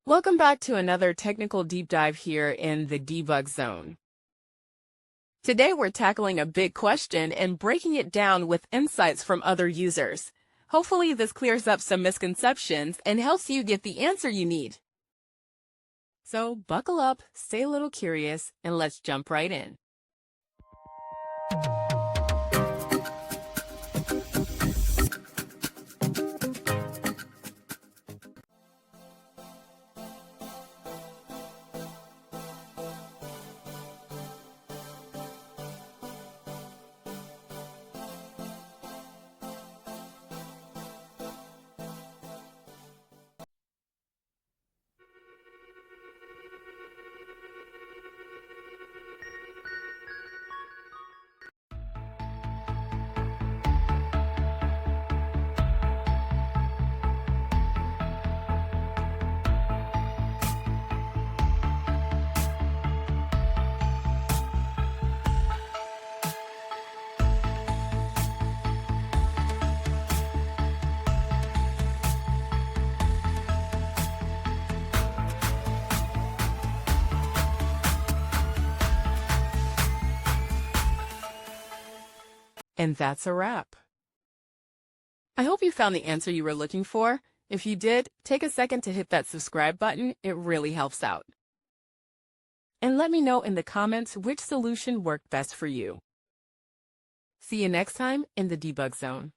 Welcome back to another technical deep dive here in the debug zone. Today we're tackling a big question and breaking it down with insights from other users. Hopefully this clears up some misconceptions and helps you get the answer you need. So buckle up, stay a little curious, and let's jump right in. And that's a wrap. I hope you found the answer you were looking for. If you did, take a second to hit that subscribe button. It really helps out. And let me know in the comments which solution worked best for you. See you next time in the debug zone.